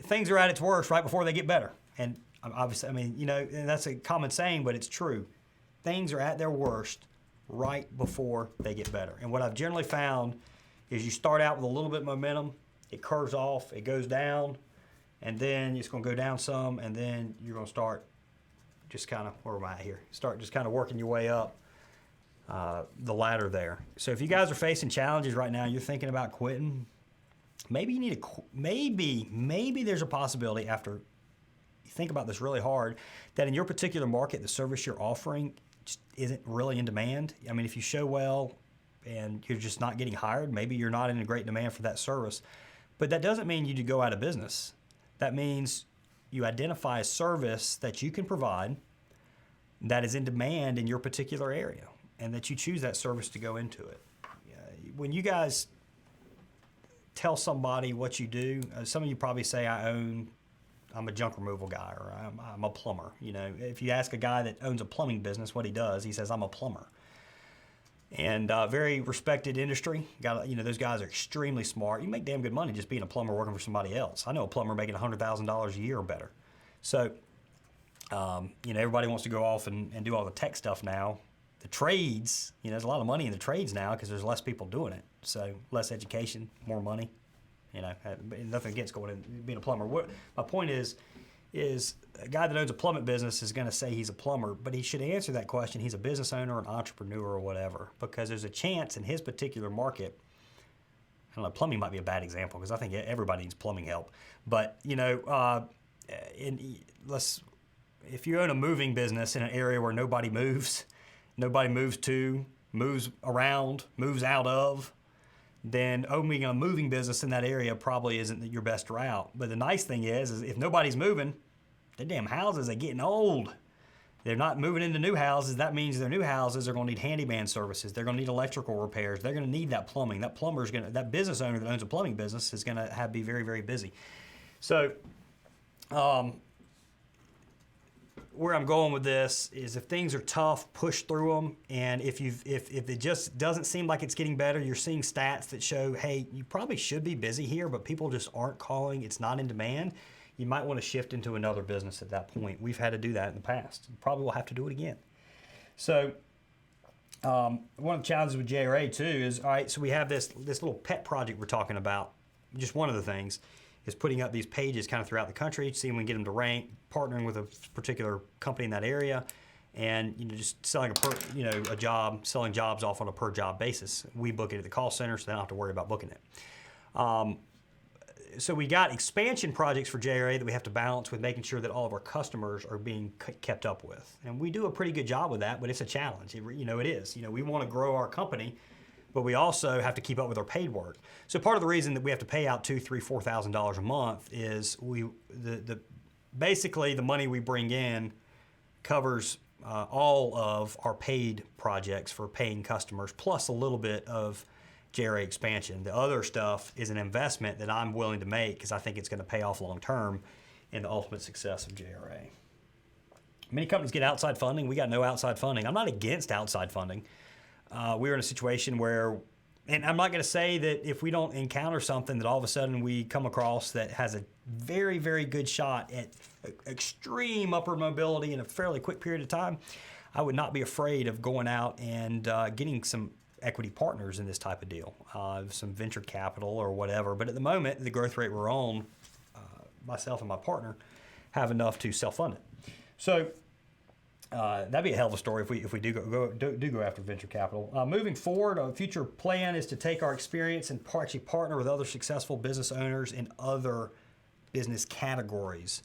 [SPEAKER 1] things are at its worst right before they get better. And obviously, and that's a common saying, but it's true. Things are at their worst right before they get better. And what I've generally found is you start out with a little bit of momentum, it curves off, it goes down, and then it's going to go down some, and then you're going to start just kind of, where am I at here? Start just kind of working your way up the ladder there. So if you guys are facing challenges right now, you're thinking about quitting, maybe you need to, maybe there's a possibility after think about this really hard, that in your particular market, the service you're offering just isn't really in demand. I mean, if you show well and you're just not getting hired, maybe you're not in a great demand for that service. But that doesn't mean you go out of business. That means you identify a service that you can provide that is in demand in your particular area, and that you choose that service to go into it. When you guys tell somebody what you do, some of you probably say, I'm a junk removal guy, or I'm a plumber. If you ask a guy that owns a plumbing business what he does, he says, I'm a plumber. And very respected industry. Those guys are extremely smart. You make damn good money just being a plumber working for somebody else. I know a plumber making $100,000 a year or better. So, everybody wants to go off and do all the tech stuff now. The trades, there's a lot of money in the trades now because there's less people doing it. So less education, more money. Nothing against being a plumber. My point is a guy that owns a plumbing business is going to say he's a plumber, but he should answer that question. He's a business owner, an entrepreneur, or whatever, because there's a chance in his particular market. I don't know, plumbing might be a bad example because I think everybody needs plumbing help. But if you own a moving business in an area where nobody moves to, moves around, moves out of, then owning a moving business in that area probably isn't your best route. But the nice thing is if nobody's moving, their damn houses are getting old. They're not moving into new houses. That means their new houses are going to need handyman services. They're going to need electrical repairs. They're going to need that plumbing. That business owner that owns a plumbing business is going to be very, very busy. So, where I'm going with this is if things are tough, push through them. And if it just doesn't seem like it's getting better, you're seeing stats that show, hey, you probably should be busy here, but people just aren't calling. It's not in demand. You might want to shift into another business at that point. We've had to do that in the past. Probably will have to do it again. So one of the challenges with JRA too is, all right, so we have this little pet project we're talking about. Just one of the things is putting up these pages kind of throughout the country, seeing if we can get them to rank, partnering with a particular company in that area, and just selling a job, selling jobs off on a per job basis. We book it at the call center, so they don't have to worry about booking it. So we got expansion projects for JRA that we have to balance with making sure that all of our customers are being kept up with, and we do a pretty good job with that. But it's a challenge. It is. We want to grow our company, but we also have to keep up with our paid work. So part of the reason that we have to pay out $2,000, $3,000, $4,000 a month is basically the money we bring in covers all of our paid projects for paying customers, plus a little bit of JRA expansion. The other stuff is an investment that I'm willing to make because I think it's going to pay off long term in the ultimate success of JRA. Many companies get outside funding. We got no outside funding. I'm not against outside funding. We're in a situation where, and I'm not going to say that if we don't encounter something that all of a sudden we come across that has a very, very good shot at extreme upward mobility in a fairly quick period of time, I would not be afraid of going out and getting some equity partners in this type of deal, some venture capital or whatever. But at the moment, the growth rate we're on, myself and my partner have enough to self-fund it. So that'd be a hell of a story if we do go after venture capital. Moving forward, a future plan is to take our experience and actually partner with other successful business owners in other business categories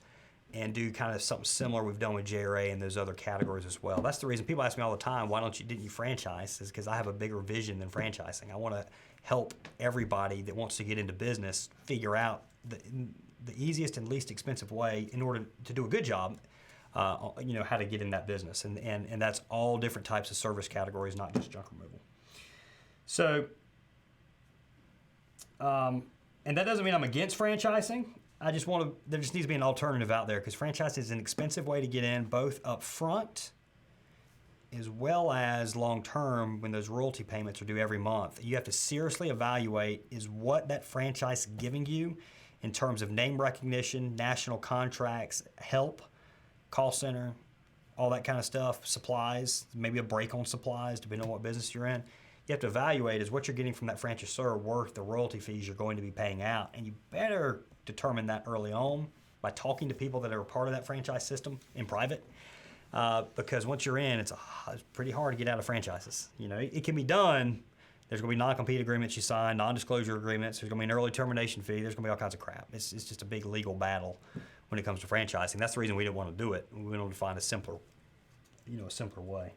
[SPEAKER 1] and do kind of something similar we've done with JRA and those other categories as well. That's the reason people ask me all the time, why didn't you franchise? Is because I have a bigger vision than franchising. I want to help everybody that wants to get into business figure out the easiest and least expensive way in order to do a good job, how to get in that business. And that's all different types of service categories, not just junk removal. So, and that doesn't mean I'm against franchising. there just needs to be an alternative out there because franchise is an expensive way to get in, both up front as well as long term when those royalty payments are due every month. You have to seriously evaluate, is what that franchise giving you in terms of name recognition, national contracts, help, call center, all that kind of stuff, supplies, maybe a break on supplies, depending on what business you're in. You have to evaluate, is what you're getting from that franchisor worth the royalty fees you're going to be paying out? And you better determine that early on by talking to people that are a part of that franchise system in private. Because once you're in, it's pretty hard to get out of franchises. You know, it can be done. There's going to be non-compete agreements you sign, non-disclosure agreements. There's going to be an early termination fee. There's going to be all kinds of crap. It's just a big legal battle when it comes to franchising. That's the reason we didn't want to do it. We wanted to find a simpler way.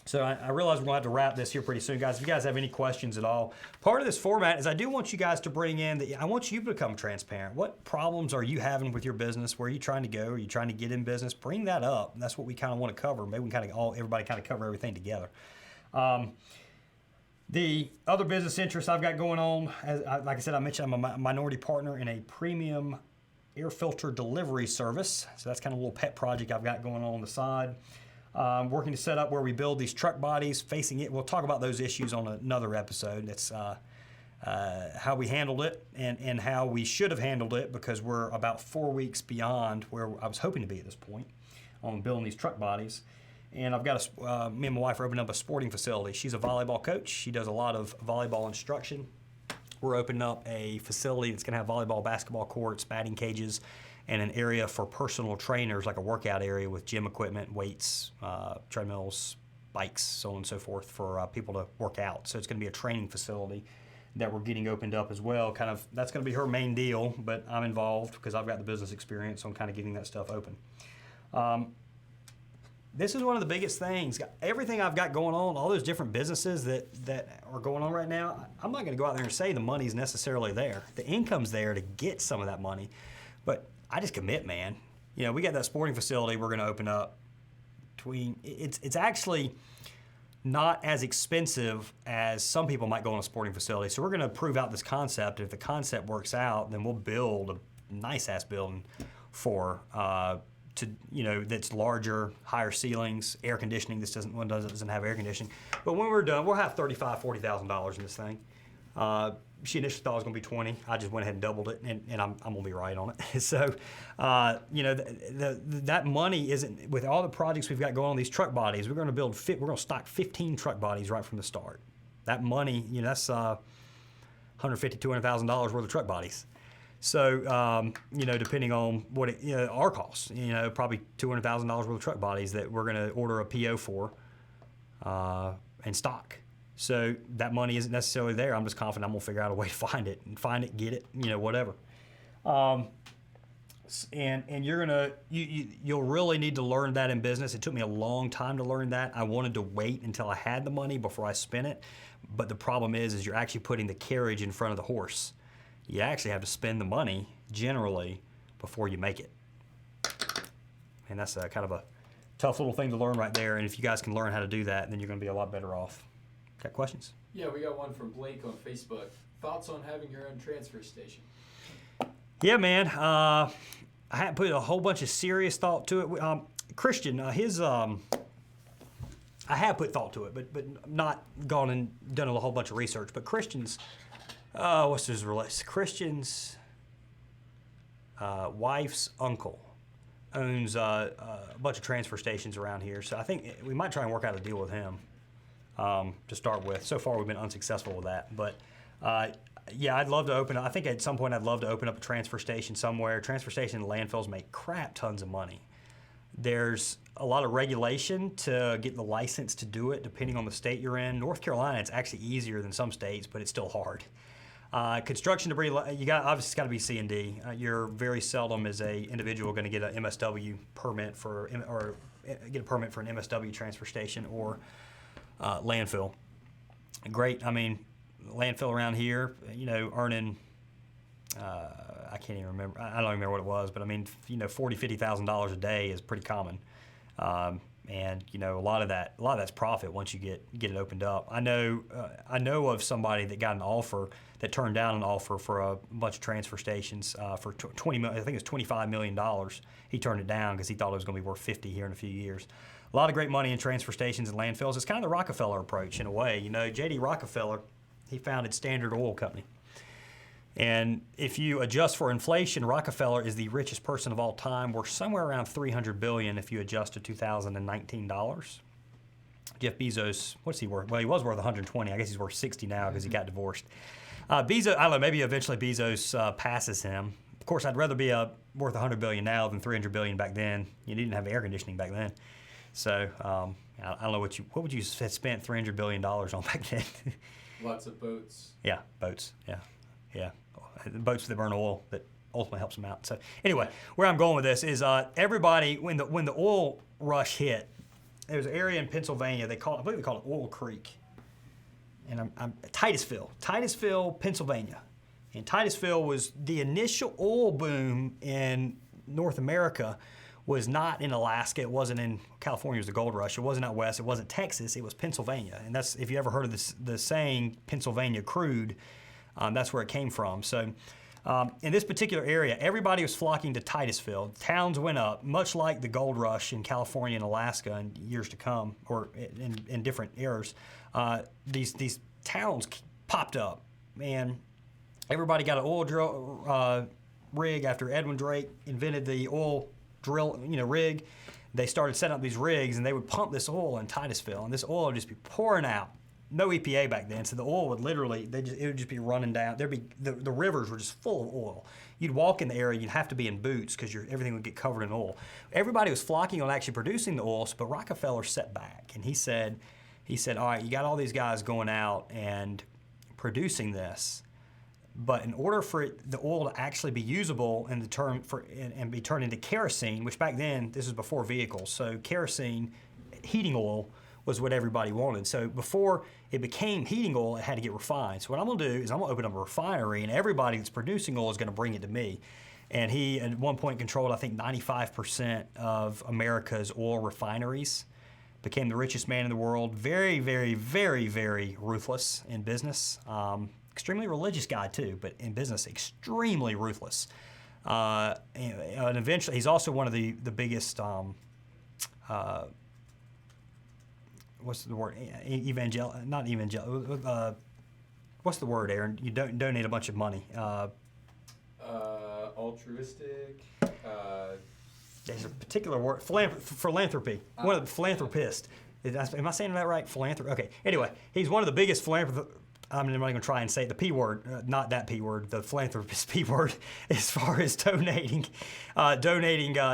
[SPEAKER 1] So I realize we're going to have to wrap this here pretty soon, guys. If you guys have any questions at all, part of this format is I do want you guys to bring in I want you to become transparent. What problems are you having with your business? Where are you trying to go? Are you trying to get in business? Bring that up. And that's what we kind of want to cover. Maybe we can everybody kind of cover everything together. The other business interests I've got going on, like I said, I mentioned I'm a minority partner in a premium air filter delivery service. So that's kind of a little pet project I've got going on the side. Working to set up where we build these truck bodies facing it. We'll talk about those issues on another episode. That's how we handled it and how we should have handled it, because we're about 4 weeks beyond where I was hoping to be at this point on building these truck bodies. And I've got me and my wife are opening up a sporting facility. She's a volleyball coach. She does a lot of volleyball instruction. We're opening up a facility that's going to have volleyball, basketball courts, batting cages, and an area for personal trainers, like a workout area with gym equipment, weights, treadmills, bikes, so on and so forth, for people to work out. So it's going to be a training facility that we're getting opened up as well. That's going to be her main deal, but I'm involved because I've got the business experience, so I'm kind of getting that stuff open. This is one of the biggest things. Everything I've got going on, all those different businesses that are going on right now, I'm not going to go out there and say the money's necessarily there. The income's there to get some of that money, but I just commit, man. You know, we got that sporting facility we're going to open up. It's actually not as expensive as some people might go on a sporting facility. So we're going to prove out this concept. If the concept works out, then we'll build a nice-ass building that's larger, higher ceilings, air conditioning. This doesn't have air conditioning. But when we're done, we'll have $35,000, $40,000 in this thing. She initially thought it was going to be 20. I just went ahead and doubled it, and I'm going to be right on it. So, that money isn't, with all the projects we've got going on, these truck bodies, we're going to stock 15 truck bodies right from the start. That money, that's $150,000, $200,000 worth of truck bodies. So, depending on what our costs, probably $200,000 worth of truck bodies that we're going to order a PO for and stock. So that money isn't necessarily there. I'm just confident I'm going to figure out a way to find it, get it, whatever. And you'll really need to learn that in business. It took me a long time to learn that. I wanted to wait until I had the money before I spent it. But the problem is you're actually putting the carriage in front of the horse. You actually have to spend the money generally before you make it. And that's kind of a tough little thing to learn right there. And if you guys can learn how to do that, then you're going to be a lot better off. Got questions?
[SPEAKER 2] Yeah, we got one from Blake on Facebook. Thoughts on having your own transfer station?
[SPEAKER 1] Yeah, man. I hadn't put a whole bunch of serious thought to it. Christian, I have put thought to it, but not gone and done a whole bunch of research. But Christian's, what's his relation? Christian's wife's uncle owns a bunch of transfer stations around here. So I think we might try and work out a deal with him to start with. So far, we've been unsuccessful with that. But yeah, I'd love to open. I think at some point I'd love to open up a transfer station somewhere. Transfer station and landfills make crap tons of money. There's a lot of regulation to get the license to do it, depending on the state you're in. North Carolina, it's actually easier than some states, but it's still hard. Construction debris, obviously it's got to be C&D. You're very seldom as a individual going to get an MSW permit or get a permit for an MSW transfer station or landfill. Great, I mean, landfill around here, earning. I can't even remember. I don't even remember what it was, but I mean, $40,000, $50,000 a day is pretty common, and a lot of that's profit once you get it opened up. I know of somebody that got an offer that turned down an offer for a bunch of transfer stations for $20 million. I think it was $25 million. He turned it down because he thought it was going to be worth $50 here in a few years. A lot of great money in transfer stations and landfills. It's kind of the Rockefeller approach in a way. J.D. Rockefeller, he founded Standard Oil Company. And if you adjust for inflation, Rockefeller is the richest person of all time. We're somewhere around $300 billion if you adjust to 2019 dollars. Jeff Bezos, what's he worth? Well, he was worth 120. I guess he's worth 60 now because he got divorced. Bezos, I don't know, maybe eventually Bezos passes him. Of course, I'd rather be worth 100 billion now than 300 billion back then. You didn't have air conditioning back then. So I don't know what would you have spent $300 billion on back then?
[SPEAKER 2] Lots of boats.
[SPEAKER 1] Yeah, boats. Yeah. Boats that burn oil that ultimately helps them out. So anyway, where I'm going with this is everybody, when the oil rush hit, there was an area in Pennsylvania, I believe they call it Oil Creek. And I'm Titusville, Pennsylvania. And Titusville was the initial oil boom in North America was not in Alaska. It wasn't in California. It was the gold rush. It wasn't out west. It wasn't Texas. It was Pennsylvania. And that's, if you ever heard of the saying Pennsylvania crude, that's where it came from. So in this particular area, everybody was flocking to Titusville. Towns went up, much like the gold rush in California and Alaska in years to come, or in different eras. These towns popped up, and everybody got an oil drill rig after Edwin Drake invented the oil drill rig. They started setting up these rigs, and they would pump this oil in Titusville, and this oil would just be pouring out. No EPA back then, so the oil would literally, it would just be running down. There'd be the rivers were just full of oil. You'd walk in the area, you'd have to be in boots because everything would get covered in oil. Everybody was flocking on actually producing the oil, but Rockefeller set back, and he said, all right, you got all these guys going out and producing this, but in order for the oil to actually be usable and be turned into kerosene, which back then, this is before vehicles, so kerosene, heating oil, was what everybody wanted. So before it became heating oil, it had to get refined. So what I'm going to do is I'm going to open up a refinery, and everybody that's producing oil is going to bring it to me. And he, at one point, controlled, I think, 95% of America's oil refineries, became the richest man in the world. Very, very, very, very ruthless in business. Extremely religious guy, too, but in business, extremely ruthless. And eventually, he's also one of the biggest what's the word? What's the word, Aaron? You don't donate a bunch of money.
[SPEAKER 2] Altruistic.
[SPEAKER 1] There's a particular word. Philanthropy. One of the philanthropists. Am I saying that right? Philanthropy. Okay. Anyway, he's one of the biggest philanthropists. I'm not going to try and say the P word, not that P word, the philanthropist P word, as far as donating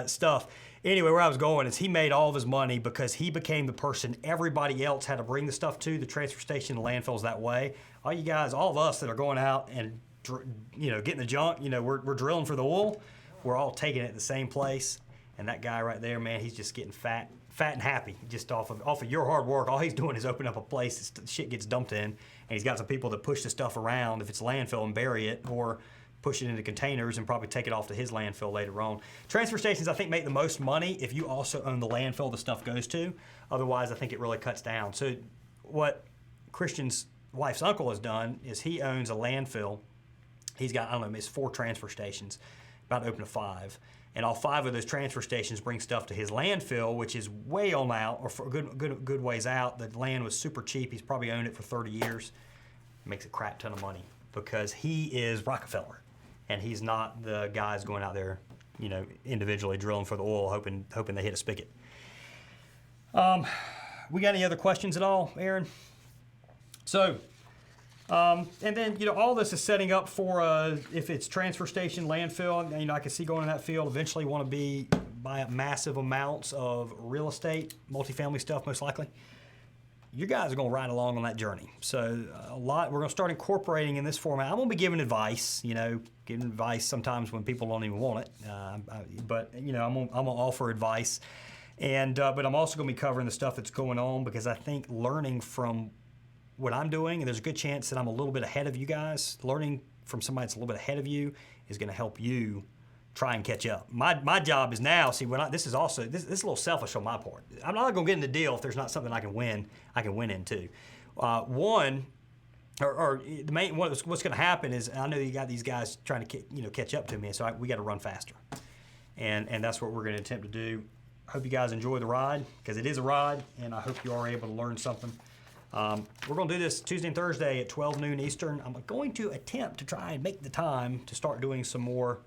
[SPEAKER 1] stuff. Anyway, where I was going is he made all of his money because he became the person everybody else had to bring the stuff to, the transfer station, the landfills that way. All you guys, all of us that are going out and getting the junk, we're drilling for the oil. We're all taking it at the same place. And that guy right there, man, he's just getting fat and happy just off of your hard work. All he's doing is open up a place that shit gets dumped in, and he's got some people that push the stuff around if it's landfill and bury it, or push it into containers and probably take it off to his landfill later on. Transfer stations, I think, make the most money if you also own the landfill the stuff goes to. Otherwise, I think it really cuts down. So what Christian's wife's uncle has done is he owns a landfill. He's got, I don't know, it's 4 transfer stations, about to open a 5. And all 5 of those transfer stations bring stuff to his landfill, which is way on out, or for a good ways out. The land was super cheap. He's probably owned it for 30 years. Makes a crap ton of money because he is Rockefeller, and he's not the guys going out there, you know, individually drilling for the oil, hoping they hit a spigot. We got any other questions at all, Aaron? So, and then, you know, all this is setting up for, if it's transfer station, landfill, you know, I can see going in that field, eventually want to buy up massive amounts of real estate, multifamily stuff most likely. You guys are going to ride along on that journey. So we're going to start incorporating in this format. I'm going to be giving advice, you know, giving advice sometimes when people don't even want it. But, you know, I'm going to offer advice. And, but I'm also going to be covering the stuff that's going on because I think learning from what I'm doing, and there's a good chance that I'm a little bit ahead of you guys. Learning from somebody that's a little bit ahead of you is going to help you try and catch up. My job is now, see, this is a little selfish on my part. I'm not going to get in the deal if there's not something I can win in too. The main, what's going to happen is, I know you got these guys trying to catch up to me, so we got to run faster. And that's what we're going to attempt to do. Hope you guys enjoy the ride, because it is a ride, and I hope you are able to learn something. We're going to do this Tuesday and Thursday at 12 noon Eastern. I'm going to attempt to try and make the time to start doing some more,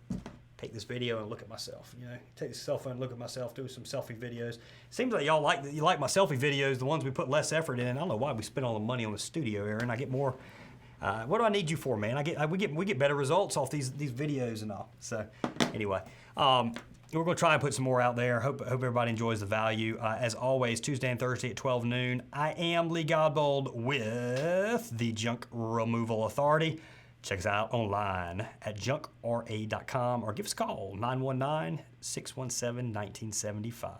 [SPEAKER 1] take this video and look at myself. You know, take the cell phone and look at myself, do some selfie videos. Seems like y'all like my selfie videos, the ones we put less effort in. I don't know why we spend all the money on the studio, Aaron. I get more. What do I need you for, man? We get better results off these videos and all. So anyway, we're going to try and put some more out there. Hope everybody enjoys the value. As always, Tuesday and Thursday at 12 noon. I am Lee Godbold with the Junk Removal Authority. Check us out online at junkra.com or give us a call, 919-617-1975.